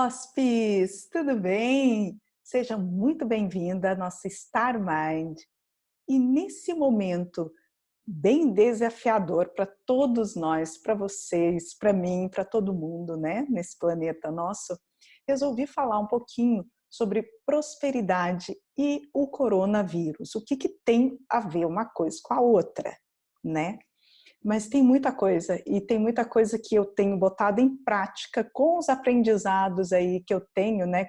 hóspedes, tudo bem? Seja muito bem-vinda à nossa Star Mind. E nesse momento bem desafiador para todos nós, para vocês, para mim, para todo mundo, né? Nesse planeta nosso, resolvi falar um pouquinho sobre prosperidade e o coronavírus. O que tem a ver uma coisa com a outra, né? Mas tem muita coisa, e tem muita coisa que eu tenho botado em prática com os aprendizados aí que eu tenho, né,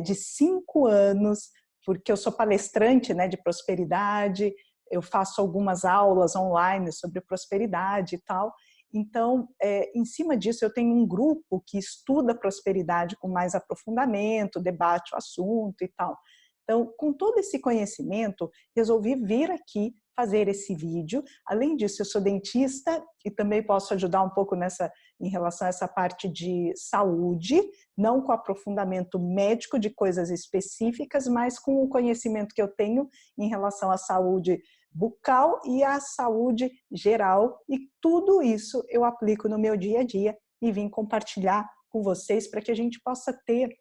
de 5 anos, porque eu sou palestrante, né, de prosperidade, eu faço algumas aulas online sobre prosperidade e tal. Então, em cima disso, eu tenho um grupo que estuda prosperidade com mais aprofundamento, debate o assunto e tal. Então, com todo esse conhecimento, resolvi vir aqui fazer esse vídeo. Além disso, eu sou dentista e também posso ajudar um pouco em relação a essa parte de saúde, não com aprofundamento médico de coisas específicas, mas com o conhecimento que eu tenho em relação à saúde bucal e à saúde geral. E tudo isso eu aplico no meu dia a dia e vim compartilhar com vocês para que a gente possa ter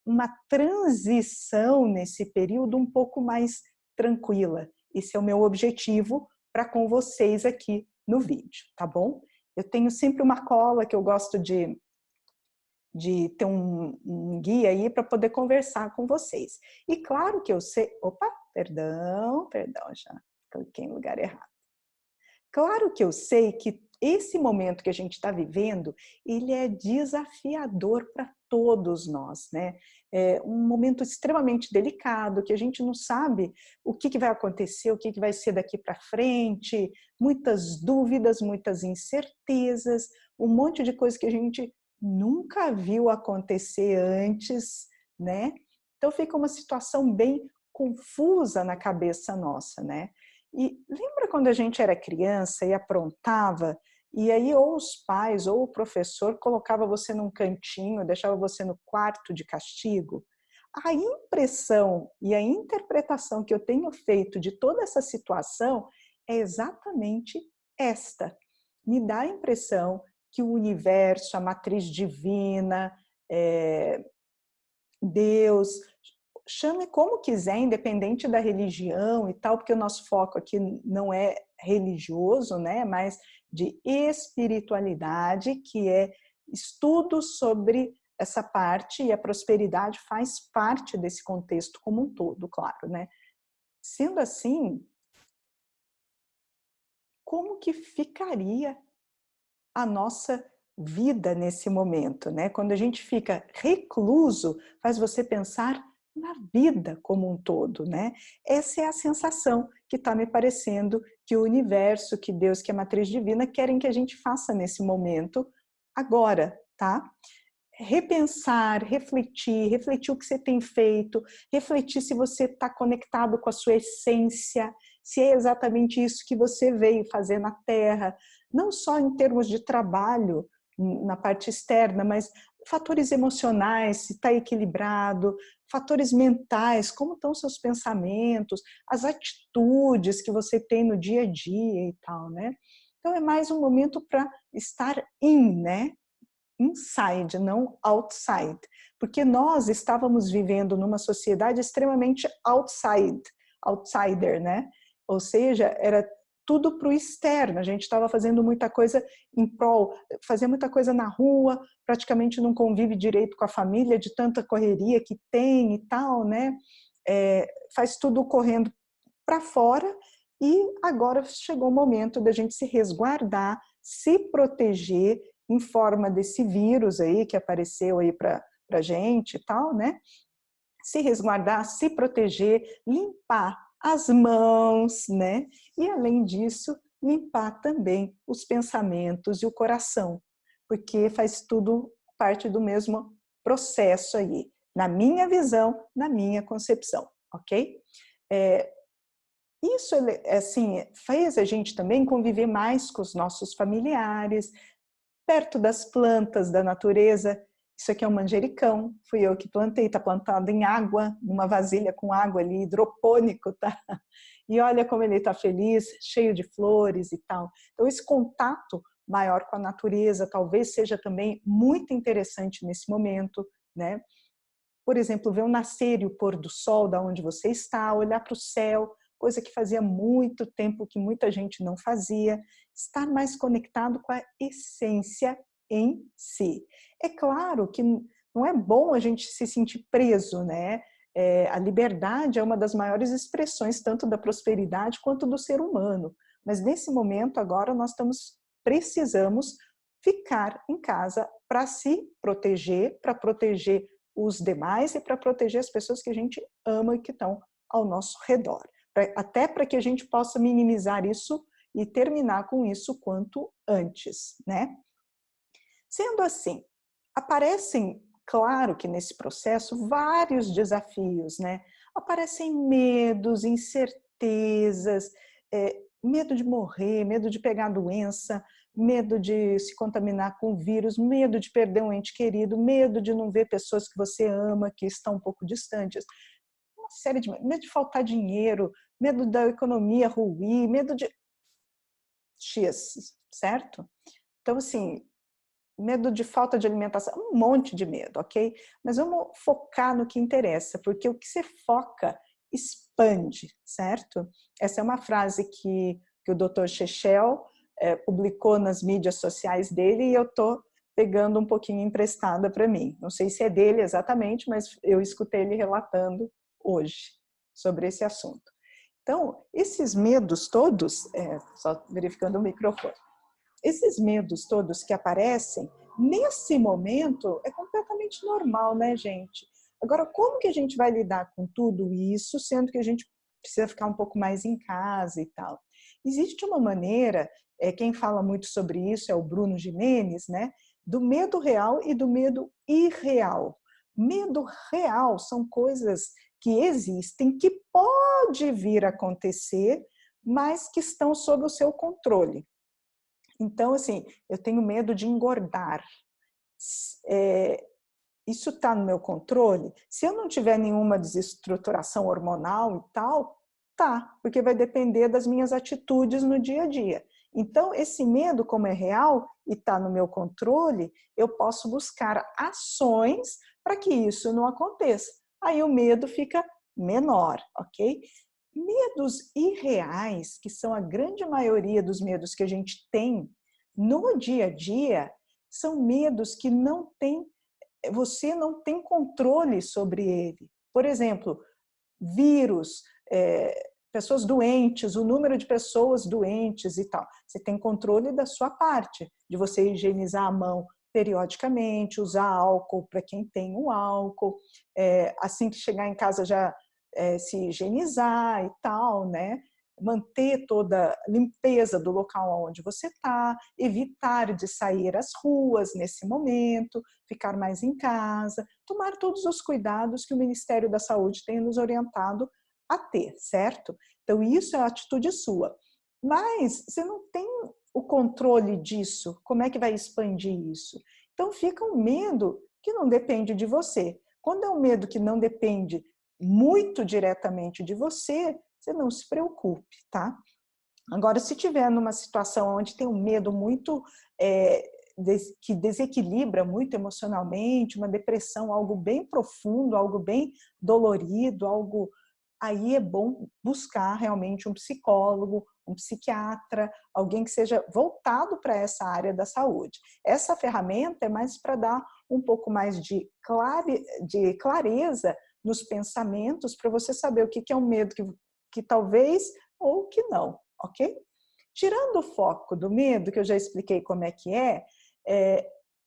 uma transição nesse período um pouco mais tranquila. Esse é o meu objetivo para com vocês aqui no vídeo, tá bom? Eu tenho sempre uma cola que eu gosto de ter um guia aí para poder conversar com vocês. E claro que eu sei... Opa, perdão, já cliquei em lugar errado. Claro que eu sei que esse momento que a gente está vivendo, ele é desafiador para todos nós, né? É um momento extremamente delicado, que a gente não sabe o que vai acontecer, o que vai ser daqui para frente, muitas dúvidas, muitas incertezas, um monte de coisa que a gente nunca viu acontecer antes, né? Então fica uma situação bem confusa na cabeça nossa, né? E lembra quando a gente era criança e aprontava, e aí ou os pais ou o professor colocava você num cantinho, deixava você no quarto de castigo? A impressão e a interpretação que eu tenho feito de toda essa situação é exatamente esta. Me dá a impressão que o universo, a matriz divina, Deus, chame como quiser, independente da religião e tal, porque o nosso foco aqui não é religioso, né, mas de espiritualidade, que é estudo sobre essa parte, e a prosperidade faz parte desse contexto como um todo, claro, né? Sendo assim, como que ficaria a nossa vida nesse momento, né? Quando a gente fica recluso, faz você pensar na vida como um todo, né? Essa é a sensação que está me parecendo que o universo, que Deus, que a matriz divina querem que a gente faça nesse momento, agora, tá? Repensar, refletir o que você tem feito, refletir se você está conectado com a sua essência, se é exatamente isso que você veio fazer na Terra, não só em termos de trabalho, na parte externa, mas fatores emocionais, se está equilibrado, fatores mentais, como estão seus pensamentos, as atitudes que você tem no dia a dia e tal, né? Então é mais um momento para estar né? Inside, não outside, porque nós estávamos vivendo numa sociedade extremamente outsider, né? Ou seja, era tudo para o externo, a gente estava fazendo muita coisa em prol, fazia muita coisa na rua, praticamente não convive direito com a família, de tanta correria que tem e tal, né? Faz tudo correndo para fora, e agora chegou o momento da gente se resguardar, se proteger em forma desse vírus aí que apareceu aí para a gente e tal, né? Se resguardar, se proteger, limpar as mãos, né? E além disso, limpar também os pensamentos e o coração, porque faz tudo parte do mesmo processo aí, na minha visão, na minha concepção, ok? Isso, assim, fez a gente também conviver mais com os nossos familiares, perto das plantas da natureza. Isso aqui é um manjericão, fui eu que plantei, está plantado em água, numa vasilha com água ali, hidropônico, tá? E olha como ele está feliz, cheio de flores e tal. Então esse contato maior com a natureza talvez seja também muito interessante nesse momento, né? Por exemplo, ver o nascer e o pôr do sol da onde você está, olhar para o céu, coisa que fazia muito tempo que muita gente não fazia, estar mais conectado com a essência em si. É claro que não é bom a gente se sentir preso, né? A liberdade é uma das maiores expressões tanto da prosperidade quanto do ser humano. Mas nesse momento agora nós precisamos ficar em casa para se proteger, para proteger os demais e para proteger as pessoas que a gente ama e que estão ao nosso redor. Até para que a gente possa minimizar isso e terminar com isso quanto antes, né? Sendo assim, aparecem, claro que nesse processo, vários desafios, né? Aparecem medos, incertezas, medo de morrer, medo de pegar doença, medo de se contaminar com o vírus, medo de perder um ente querido, medo de não ver pessoas que você ama, que estão um pouco distantes, uma série de medo de faltar dinheiro, medo da economia ruir, medo de X, certo? Então, assim, medo de falta de alimentação, um monte de medo, ok? Mas vamos focar no que interessa, porque o que você foca expande, certo? Essa é uma frase que o Dr. Shechel publicou nas mídias sociais dele e eu estou pegando um pouquinho emprestada para mim. Não sei se é dele exatamente, mas eu escutei ele relatando hoje sobre esse assunto. Então, esses medos todos, só verificando o microfone, esses medos todos que aparecem, nesse momento, é completamente normal, né, gente? Agora, como que a gente vai lidar com tudo isso, sendo que a gente precisa ficar um pouco mais em casa e tal? Existe uma maneira, quem fala muito sobre isso é o Bruno Gimenez, né? Do medo real e do medo irreal. Medo real são coisas que existem, que pode vir a acontecer, mas que estão sob o seu controle. Então, assim, eu tenho medo de engordar. Isso está no meu controle? Se eu não tiver nenhuma desestruturação hormonal e tal, tá, porque vai depender das minhas atitudes no dia a dia. Então, esse medo, como é real e está no meu controle, eu posso buscar ações para que isso não aconteça. Aí o medo fica menor, ok? Medos irreais, que são a grande maioria dos medos que a gente tem no dia a dia, são medos que você não tem controle sobre ele. Por exemplo, vírus, pessoas doentes, o número de pessoas doentes e tal. Você tem controle da sua parte, de você higienizar a mão periodicamente, usar álcool para quem tem o álcool, assim que chegar em casa já se higienizar e tal, né? Manter toda a limpeza do local onde você está, evitar de sair às ruas nesse momento, ficar mais em casa, tomar todos os cuidados que o Ministério da Saúde tem nos orientado a ter, certo? Então, isso é a atitude sua. Mas você não tem o controle disso, como é que vai expandir isso? Então, fica um medo que não depende de você. Quando é um medo que não depende muito diretamente de você, você não se preocupe, tá? Agora, se tiver numa situação onde tem um medo muito que desequilibra muito emocionalmente, uma depressão, algo bem profundo, algo bem dolorido, aí é bom buscar realmente um psicólogo, um psiquiatra, alguém que seja voltado para essa área da saúde. Essa ferramenta é mais para dar um pouco mais de clareza nos pensamentos, para você saber o que é um medo que talvez ou que não, ok? Tirando o foco do medo, que eu já expliquei como é que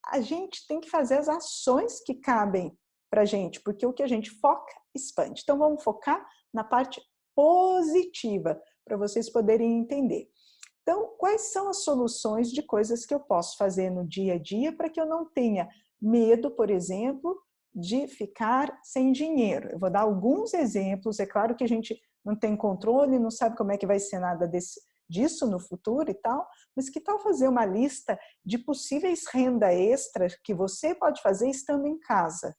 a gente tem que fazer as ações que cabem para a gente, porque o que a gente foca, expande. Então, vamos focar na parte positiva, para vocês poderem entender. Então, quais são as soluções de coisas que eu posso fazer no dia a dia para que eu não tenha medo, por exemplo, de ficar sem dinheiro? Eu vou dar alguns exemplos, é claro que a gente não tem controle, não sabe como é que vai ser nada disso no futuro e tal, mas que tal fazer uma lista de possíveis renda extra que você pode fazer estando em casa?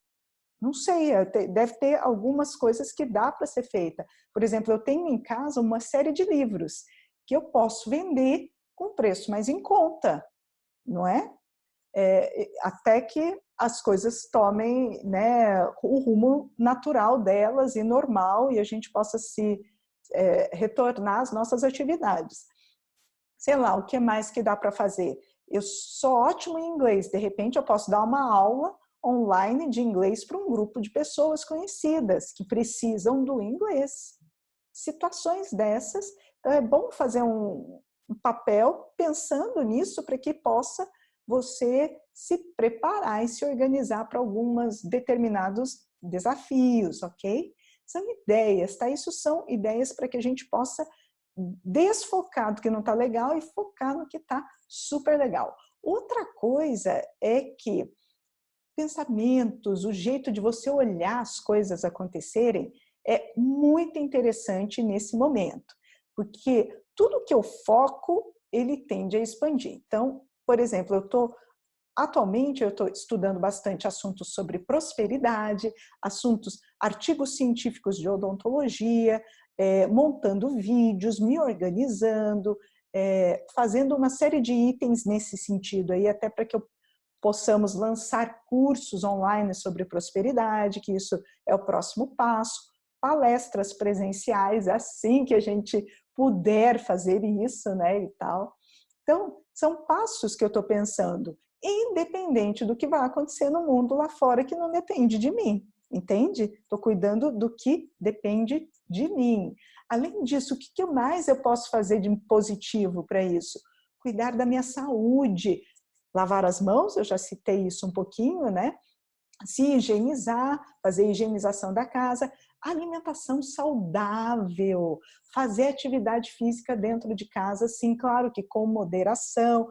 Não sei, deve ter algumas coisas que dá para ser feita. Por exemplo, eu tenho em casa uma série de livros que eu posso vender com preço mais em conta, não é? até que as coisas tomem, né, o rumo natural delas e normal, e a gente possa retornar às nossas atividades. Sei lá, o que mais que dá para fazer? Eu sou ótimo em inglês, de repente eu posso dar uma aula online de inglês para um grupo de pessoas conhecidas que precisam do inglês. Situações dessas, então é bom fazer um papel pensando nisso para que possa você se preparar e se organizar para alguns determinados desafios, ok? São ideias, tá? Isso são ideias para que a gente possa desfocar do que não está legal e focar no que está super legal. Outra coisa é que pensamentos, o jeito de você olhar as coisas acontecerem é muito interessante nesse momento, porque tudo que eu foco, ele tende a expandir. Então, por exemplo, atualmente eu estou estudando bastante assuntos sobre prosperidade, artigos científicos de odontologia, montando vídeos, me organizando, fazendo uma série de itens nesse sentido aí, até para que possamos lançar cursos online sobre prosperidade, que isso é o próximo passo, palestras presenciais, assim que a gente puder fazer isso, né, e tal. Então, são passos que eu estou pensando, independente do que vai acontecer no mundo lá fora, que não depende de mim, entende? Estou cuidando do que depende de mim. Além disso, o que mais eu posso fazer de positivo para isso? Cuidar da minha saúde, lavar as mãos, eu já citei isso um pouquinho, né? Se higienizar, fazer higienização da casa, alimentação saudável, fazer atividade física dentro de casa, sim, claro que com moderação,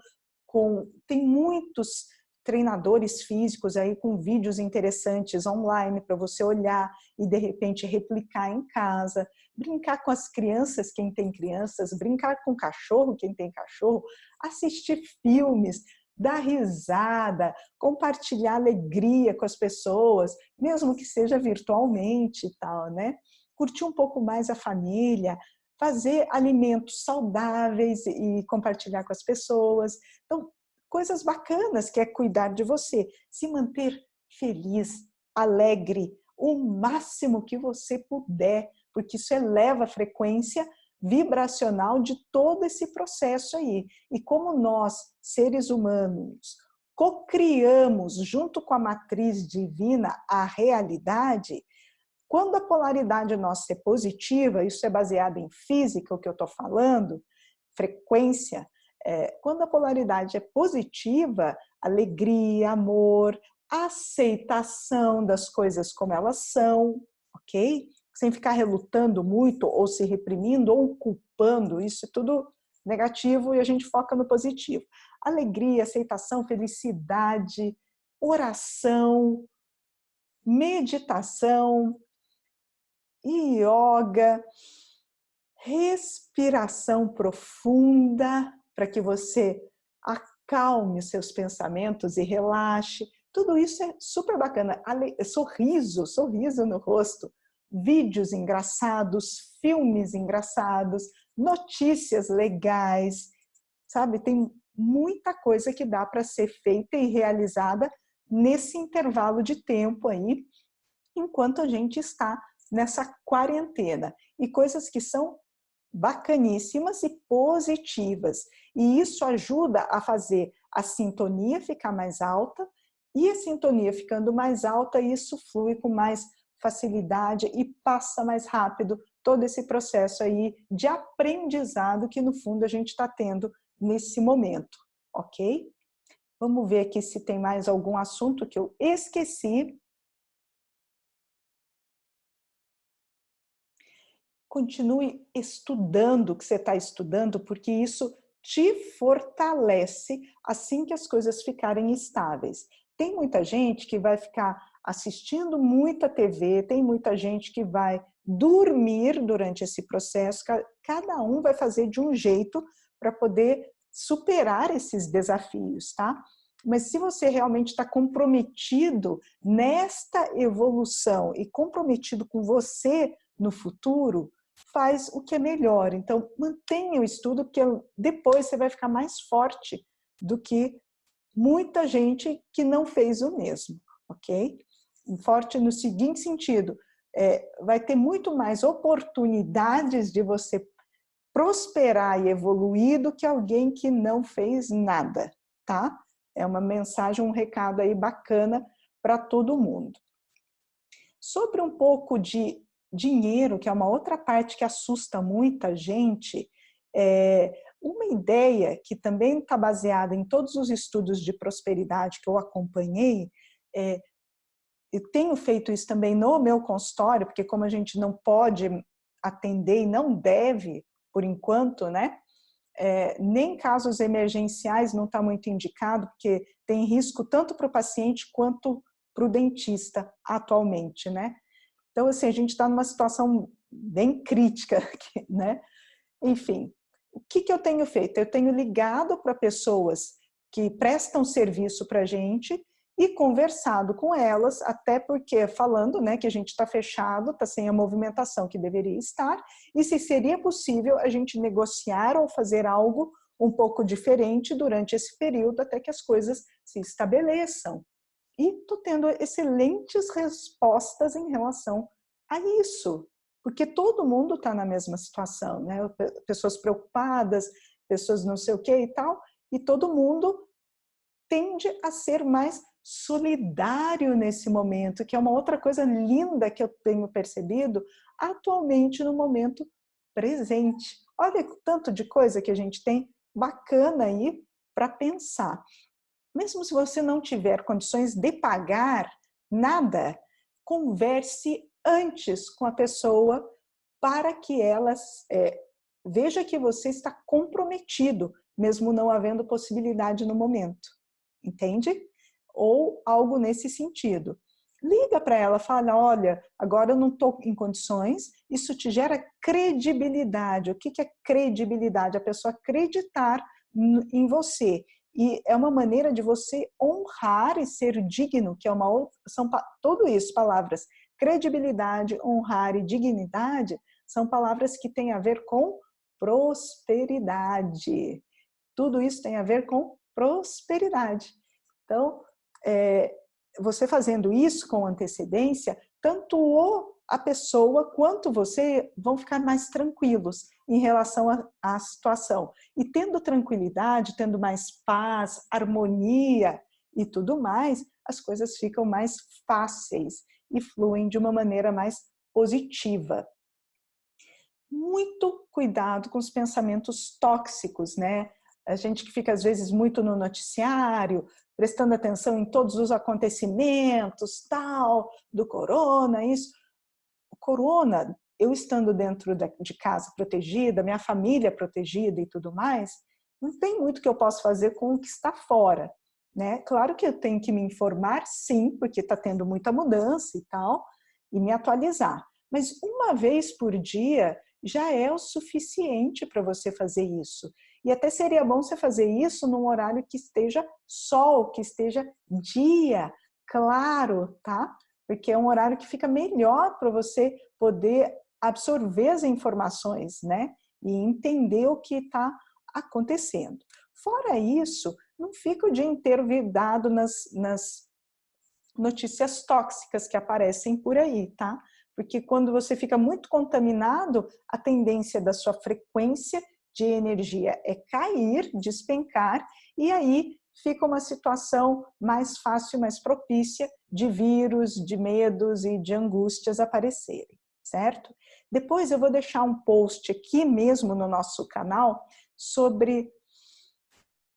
tem muitos treinadores físicos aí com vídeos interessantes online para você olhar e de repente replicar em casa, brincar com as crianças, quem tem crianças, brincar com o cachorro, quem tem cachorro, assistir filmes, dar risada, compartilhar alegria com as pessoas, mesmo que seja virtualmente e tal, né? Curtir um pouco mais a família, fazer alimentos saudáveis e compartilhar com as pessoas. Então, coisas bacanas que é cuidar de você, se manter feliz, alegre, o máximo que você puder, porque isso eleva a frequência vibracional de todo esse processo aí. E como nós, seres humanos, cocriamos junto com a matriz divina a realidade, quando a polaridade nossa é positiva, isso é baseado em física, o que eu estou falando, frequência, quando a polaridade é positiva, alegria, amor, aceitação das coisas como elas são, ok? Sem ficar relutando muito, ou se reprimindo, ou culpando, isso é tudo negativo e a gente foca no positivo. Alegria, aceitação, felicidade, oração, meditação, yoga, respiração profunda para que você acalme os seus pensamentos e relaxe. Tudo isso é super bacana. Sorriso no rosto, vídeos engraçados, filmes engraçados, notícias legais, sabe? Tem muita coisa que dá para ser feita e realizada nesse intervalo de tempo aí, enquanto a gente está nessa quarentena. E coisas que são bacaníssimas e positivas. E isso ajuda a fazer a sintonia ficar mais alta, e a sintonia ficando mais alta, isso flui com mais facilidade e passa mais rápido todo esse processo aí de aprendizado que no fundo a gente está tendo nesse momento, ok? Vamos ver aqui se tem mais algum assunto que eu esqueci. Continue estudando o que você está estudando, porque isso te fortalece assim que as coisas ficarem estáveis. Tem muita gente que vai ficar assistindo muita TV, tem muita gente que vai dormir durante esse processo, cada um vai fazer de um jeito para poder superar esses desafios, tá? Mas se você realmente está comprometido nesta evolução e comprometido com você no futuro, faz o que é melhor. Então, mantenha o estudo, porque depois você vai ficar mais forte do que muita gente que não fez o mesmo, ok? Forte no seguinte sentido, vai ter muito mais oportunidades de você prosperar e evoluir do que alguém que não fez nada, tá? É uma mensagem, um recado aí bacana para todo mundo. Sobre um pouco de dinheiro, que é uma outra parte que assusta muita gente, uma ideia que também está baseada em todos os estudos de prosperidade que eu acompanhei, eu tenho feito isso também no meu consultório, porque como a gente não pode atender e não deve, por enquanto, né? Nem casos emergenciais não está muito indicado, porque tem risco tanto para o paciente quanto para o dentista atualmente, né? Então, assim, a gente está numa situação bem crítica aqui, né? Enfim, o que eu tenho feito? Eu tenho ligado para pessoas que prestam serviço para a gente e conversado com elas, até porque falando, né, que a gente está fechado, está sem a movimentação que deveria estar, e se seria possível a gente negociar ou fazer algo um pouco diferente durante esse período até que as coisas se estabeleçam. E estou tendo excelentes respostas em relação a isso, porque todo mundo está na mesma situação, né? Pessoas preocupadas, pessoas não sei o que e tal, e todo mundo tende a ser mais solidário nesse momento, que é uma outra coisa linda que eu tenho percebido atualmente no momento presente. Olha o tanto de coisa que a gente tem bacana aí para pensar. Mesmo se você não tiver condições de pagar nada, converse antes com a pessoa para que ela veja que você está comprometido, mesmo não havendo possibilidade no momento. Entende? Ou algo nesse sentido. Liga para ela, fala, olha, agora eu não estou em condições, isso te gera credibilidade. O que é credibilidade? A pessoa acreditar em você. E é uma maneira de você honrar e ser digno, que é uma outra, são tudo isso, palavras. Credibilidade, honrar e dignidade são palavras que têm a ver com prosperidade. Tudo isso tem a ver com prosperidade. Então, você fazendo isso com antecedência, tanto a pessoa quanto você vão ficar mais tranquilos em relação à situação. E tendo tranquilidade, tendo mais paz, harmonia e tudo mais, as coisas ficam mais fáceis e fluem de uma maneira mais positiva. Muito cuidado com os pensamentos tóxicos, né? A gente que fica às vezes muito no noticiário, prestando atenção em todos os acontecimentos, tal, do corona, isso. O corona, eu estando dentro de casa protegida, minha família protegida e tudo mais, não tem muito que eu possa fazer com o que está fora, né? Claro que eu tenho que me informar, sim, porque está tendo muita mudança e tal, e me atualizar. Mas uma vez por dia já é o suficiente para você fazer isso. E até seria bom você fazer isso num horário que esteja sol, que esteja dia, claro, tá? Porque é um horário que fica melhor para você poder absorver as informações, né? E entender o que está acontecendo. Fora isso, não fica o dia inteiro vidrado nas notícias tóxicas que aparecem por aí, tá? Porque quando você fica muito contaminado, a tendência da sua frequência de energia é cair, despencar, e aí fica uma situação mais fácil, mais propícia de vírus, de medos e de angústias aparecerem, certo? Depois eu vou deixar um post aqui mesmo no nosso canal sobre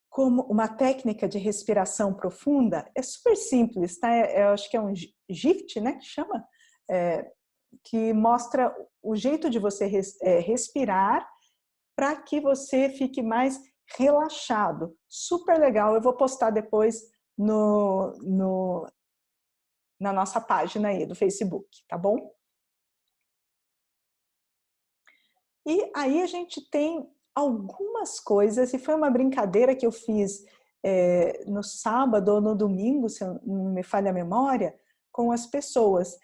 como uma técnica de respiração profunda. É super simples, tá? Eu acho que é um GIFT, né, que chama, que mostra o jeito de você respirar para que você fique mais relaxado. Super legal, eu vou postar depois na nossa página aí do Facebook, tá bom? E aí a gente tem algumas coisas, e foi uma brincadeira que eu fiz no sábado ou no domingo, se não me falha a memória, com as pessoas.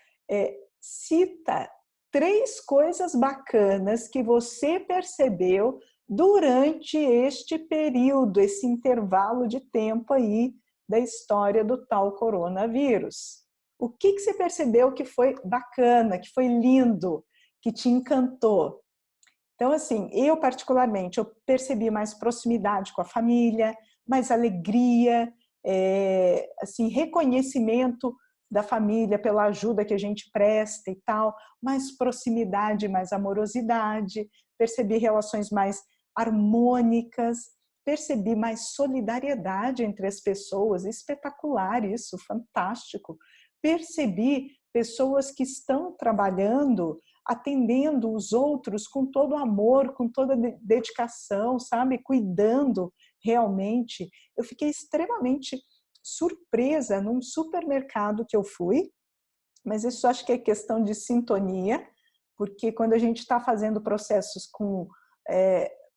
Cita 3 coisas bacanas que você percebeu durante este período, esse intervalo de tempo aí da história do tal coronavírus. O que você percebeu que foi bacana, que foi lindo, que te encantou? Então, assim, eu particularmente, eu percebi mais proximidade com a família, mais alegria, assim, reconhecimento da família pela ajuda que a gente presta e tal, mais proximidade, mais amorosidade, percebi relações mais harmônicas, percebi mais solidariedade entre as pessoas, espetacular isso, fantástico. Percebi pessoas que estão trabalhando, atendendo os outros com todo amor, com toda dedicação, sabe? Cuidando realmente. Eu fiquei extremamente surpresa num supermercado que eu fui, mas isso acho que é questão de sintonia, porque quando a gente está fazendo processos com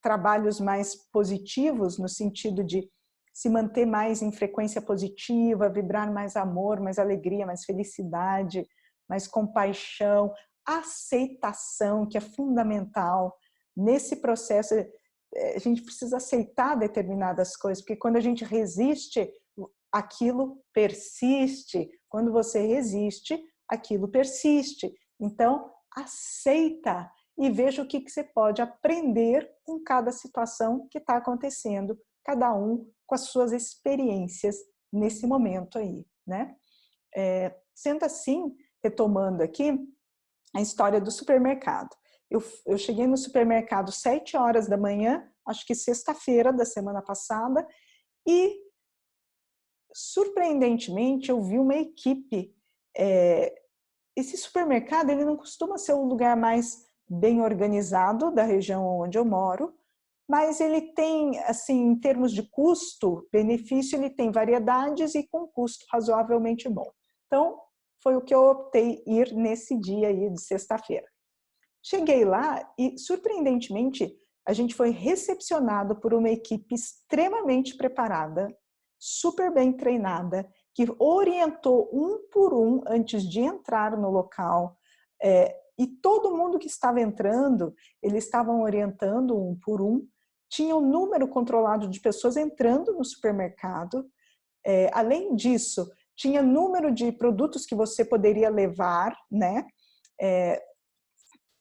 trabalhos mais positivos, no sentido de se manter mais em frequência positiva, vibrar mais amor, mais alegria, mais felicidade, mais compaixão, aceitação, que é fundamental. Nesse processo, a gente precisa aceitar determinadas coisas, porque quando a gente resiste, aquilo persiste. Quando você resiste, aquilo persiste. Então, aceita e veja o que você pode aprender com cada situação que está acontecendo, cada um com as suas experiências nesse momento aí, né? Sendo assim, retomando aqui a história do supermercado. Eu cheguei no supermercado 7 horas da manhã, acho que sexta-feira da semana passada, e surpreendentemente eu vi uma equipe. Esse supermercado, ele não costuma ser o lugar mais bem organizado da região onde eu moro, mas ele tem, assim, em termos de custo, benefício, ele tem variedades e com custo razoavelmente bom. Então, foi o que eu optei ir nesse dia aí de sexta-feira. Cheguei lá e, surpreendentemente, a gente foi recepcionado por uma equipe extremamente preparada, super bem treinada, que orientou um por um antes de entrar no local. E todo mundo que estava entrando, eles estavam orientando um por um, tinha um número controlado de pessoas entrando no supermercado. Além disso, tinha número de produtos que você poderia levar, né?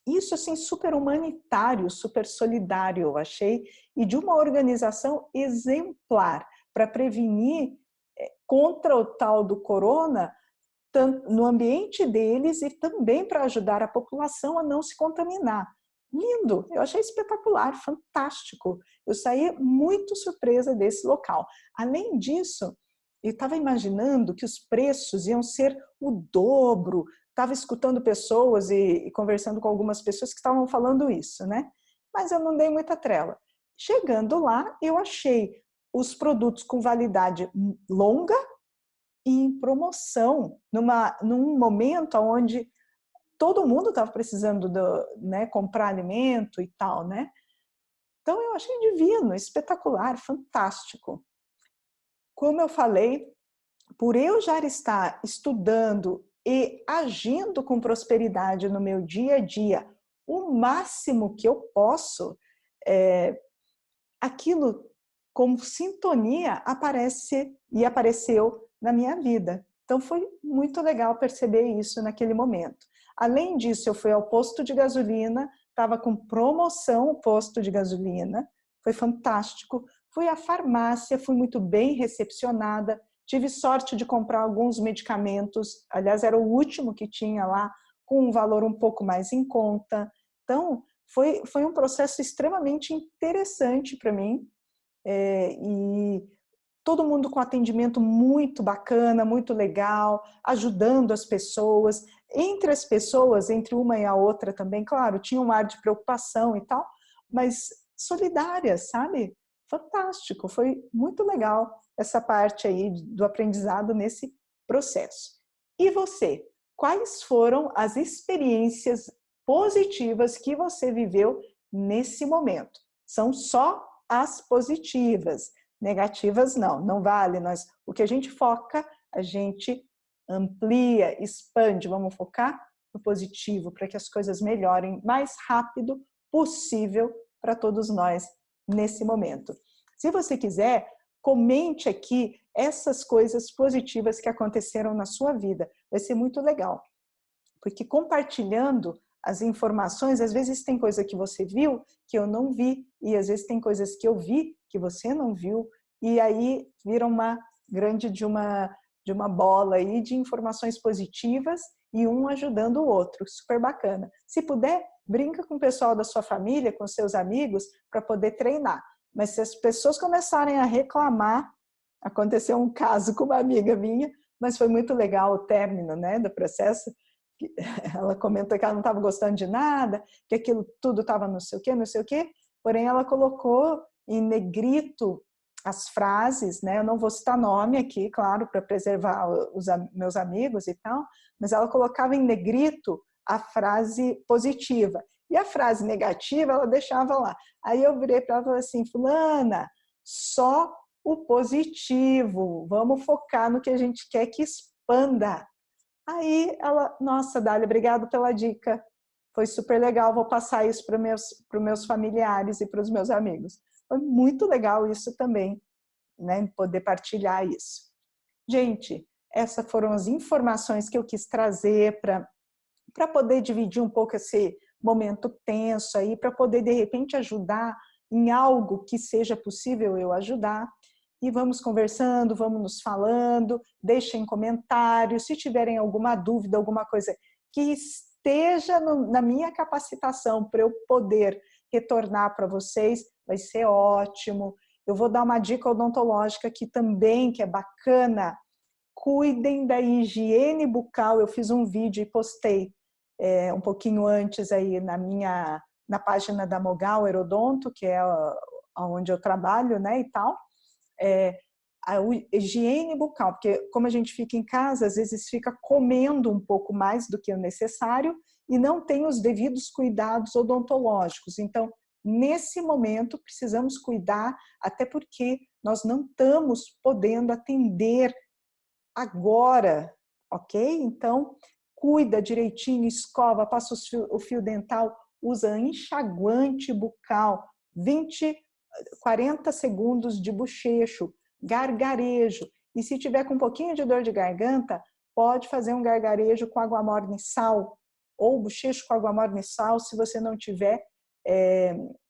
Isso, assim, super humanitário, super solidário, eu achei, e de uma organização exemplar para prevenir contra o tal do corona, no ambiente deles e também para ajudar a população a não se contaminar. Lindo, eu achei espetacular, fantástico. Eu saí muito surpresa desse local. Além disso, eu estava imaginando que os preços iam ser o dobro. Estava escutando pessoas e conversando com algumas pessoas que estavam falando isso, né? Mas eu não dei muita trela. Chegando lá, eu achei os produtos com validade longa e em promoção, num momento onde todo mundo estava precisando comprar alimento e tal, né? Então eu achei divino, espetacular, fantástico. Como eu falei, por eu já estar estudando e agindo com prosperidade no meu dia a dia, o máximo que eu posso, aquilo como sintonia apareceu na minha vida. Então foi muito legal perceber isso naquele momento. Além disso, eu fui ao posto de gasolina, estava com promoção o posto de gasolina, foi fantástico. Fui à farmácia, fui muito bem recepcionada, tive sorte de comprar alguns medicamentos, aliás, era o último que tinha lá, com um valor um pouco mais em conta. Então, foi um processo extremamente interessante para mim, e todo mundo com atendimento muito bacana, muito legal, ajudando as pessoas. Entre as pessoas, entre uma e a outra também, claro, tinha um ar de preocupação e tal, mas solidárias, sabe? Fantástico, foi muito legal essa parte aí do aprendizado nesse processo. E você? Quais foram as experiências positivas que você viveu nesse momento? São só as positivas. Negativas não vale. O que a gente foca, a gente amplia, expande. Vamos focar no positivo para que as coisas melhorem mais rápido possível para todos nós nesse momento. Se você quiser comente aqui essas coisas positivas que aconteceram na sua vida. Vai ser muito legal, porque compartilhando as informações, às vezes tem coisa que você viu que eu não vi, e às vezes tem coisas que eu vi que você não viu, e aí vira uma grande de uma bola aí de informações positivas e um ajudando o outro, super bacana. Se puder, brinca com o pessoal da sua família, com seus amigos, para poder treinar. Mas se as pessoas começarem a reclamar, aconteceu um caso com uma amiga minha, mas foi muito legal o término, né, do processo. Ela comentou que ela não estava gostando de nada, que aquilo tudo estava não sei o quê, porém ela colocou em negrito as frases, né? Eu não vou citar nome aqui, claro, para preservar os meus amigos e tal, mas ela colocava em negrito a frase positiva. E a frase negativa ela deixava lá. Aí eu virei para ela e falei assim, fulana, só o positivo, vamos focar no que a gente quer que expanda. Aí ela, nossa, Dália, obrigado pela dica. Foi super legal, vou passar isso para os meus familiares e para os meus amigos. Foi muito legal isso também, né? Poder partilhar isso. Gente, essas foram as informações que eu quis trazer para poder dividir um pouco esse momento tenso aí, para poder, de repente, ajudar em algo que seja possível eu ajudar. E vamos conversando, vamos nos falando, deixem comentários, se tiverem alguma dúvida, alguma coisa que esteja na minha capacitação para eu poder retornar para vocês, vai ser ótimo. Eu vou dar uma dica odontológica aqui também, que é bacana. Cuidem da higiene bucal. Eu fiz um vídeo e postei um pouquinho antes aí na página da Mogal Erodonto, que é onde eu trabalho, né, e tal. A higiene bucal, porque como a gente fica em casa, às vezes fica comendo um pouco mais do que o necessário e não tem os devidos cuidados odontológicos. Então, nesse momento, precisamos cuidar, até porque nós não estamos podendo atender agora, ok? Então, cuida direitinho, escova, passa o fio dental, usa enxaguante bucal, 40 segundos de bochecho, gargarejo. E se tiver com um pouquinho de dor de garganta, pode fazer um gargarejo com água morna e sal, ou bochecho com água morna e sal, se você não tiver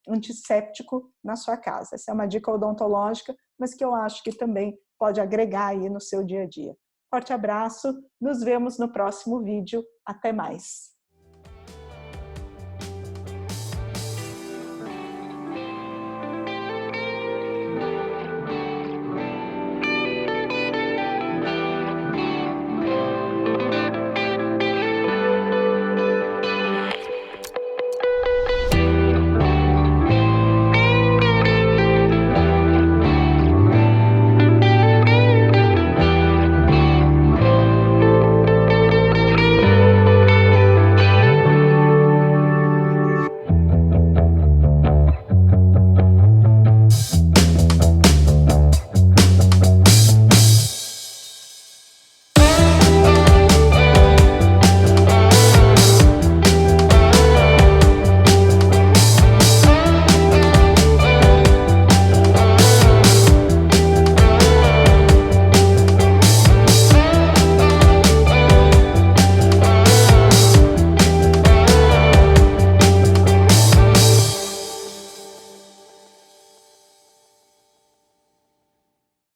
antisséptico na sua casa. Essa é uma dica odontológica, mas que eu acho que também pode agregar aí no seu dia a dia. Forte abraço, nos vemos no próximo vídeo. Até mais!